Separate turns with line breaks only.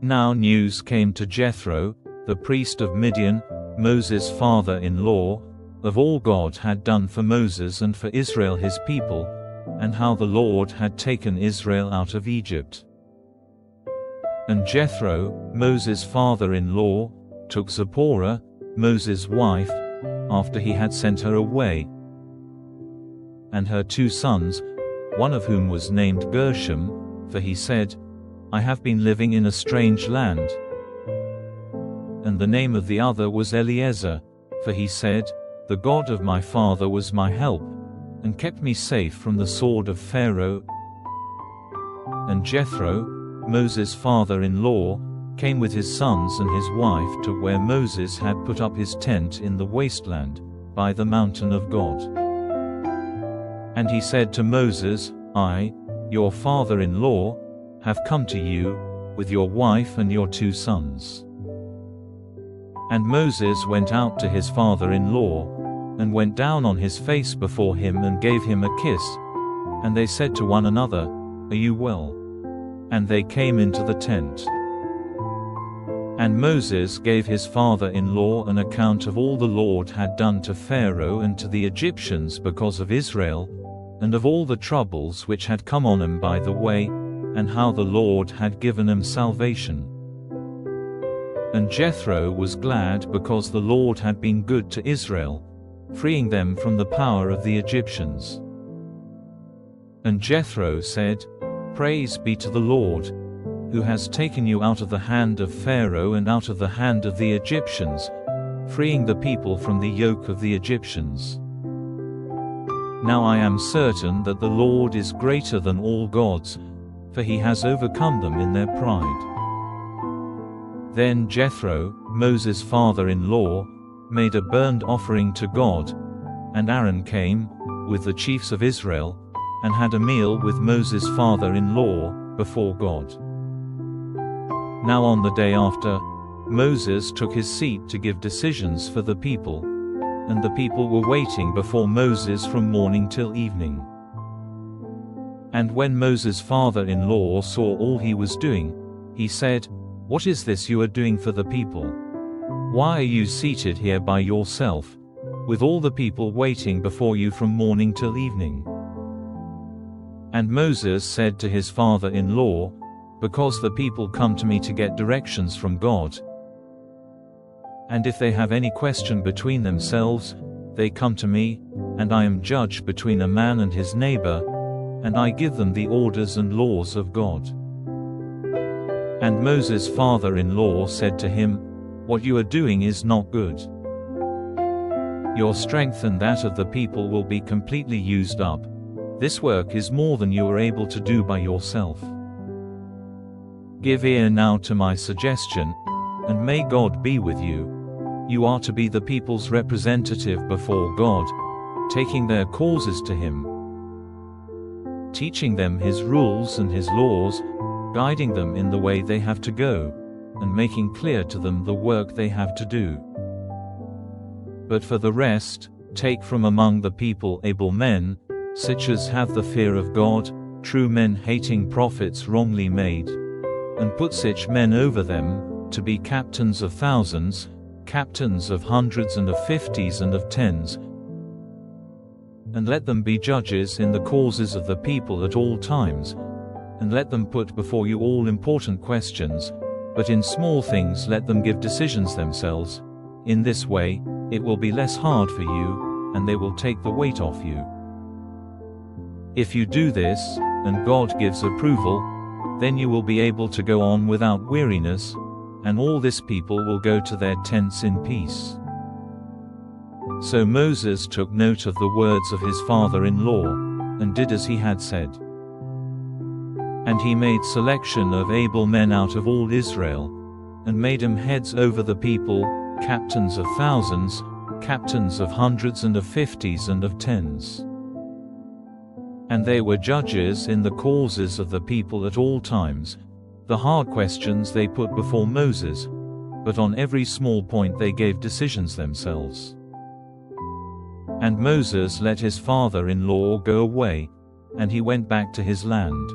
Now news came to Jethro, the priest of Midian, Moses' father-in-law, of all God had done for Moses and for Israel his people, and how the Lord had taken Israel out of Egypt. And Jethro, Moses' father-in-law, took Zipporah, Moses' wife, after he had sent her away, and her 2 sons, one of whom was named Gershom, for he said, I have been living in a strange land. And the name of the other was Eliezer, for he said, the God of my father was my help, and kept me safe from the sword of Pharaoh. And Jethro, Moses' father-in-law, came with his sons and his wife to where Moses had put up his tent in the wasteland, by the mountain of God. And he said to Moses, I, your father-in-law, have come to you, with your wife and your 2 sons. And Moses went out to his father-in-law, and went down on his face before him and gave him a kiss. And they said to one another, Are you well? And they came into the tent. And Moses gave his father-in-law an account of all the Lord had done to Pharaoh and to the Egyptians because of Israel, and of all the troubles which had come on him by the way, and how the Lord had given him salvation. And Jethro was glad because the Lord had been good to Israel, freeing them from the power of the Egyptians. And Jethro said, Praise be to the Lord, who has taken you out of the hand of Pharaoh and out of the hand of the Egyptians, freeing the people from the yoke of the Egyptians. Now I am certain that the Lord is greater than all gods, for he has overcome them in their pride. Then Jethro, Moses' father-in-law, made a burnt offering to God, and Aaron came, with the chiefs of Israel, and had a meal with Moses' father-in-law, before God. Now on the day after, Moses took his seat to give decisions for the people, and the people were waiting before Moses from morning till evening. And when Moses' father-in-law saw all he was doing, he said, What is this you are doing for the people? Why are you seated here by yourself, with all the people waiting before you from morning till evening? And Moses said to his father-in-law, Because the people come to me to get directions from God. And if they have any question between themselves, they come to me, and I am judge between a man and his neighbor, and I give them the orders and laws of God. And Moses' father-in-law said to him, What you are doing is not good. Your strength and that of the people will be completely used up. This work is more than you are able to do by yourself. Give ear now to my suggestion, and may God be with you. You are to be the people's representative before God, taking their causes to him, teaching them his rules and his laws, guiding them in the way they have to go, and making clear to them the work they have to do. But for the rest, take from among the people able men, such as have the fear of God, true men hating prophets wrongly made, and put such men over them, to be captains of thousands, captains of hundreds and of fifties and of tens, and let them be judges in the causes of the people at all times, and let them put before you all important questions, but in small things let them give decisions themselves. In this way, it will be less hard for you, and they will take the weight off you. If you do this, and God gives approval, then you will be able to go on without weariness, and all this people will go to their tents in peace. So Moses took note of the words of his father-in-law, and did as he had said. And he made selection of able men out of all Israel, and made them heads over the people, captains of thousands, captains of hundreds and of fifties and of tens. And they were judges in the causes of the people at all times. The hard questions they put before Moses, but on every small point they gave decisions themselves. And Moses let his father-in-law go away, and he went back to his land.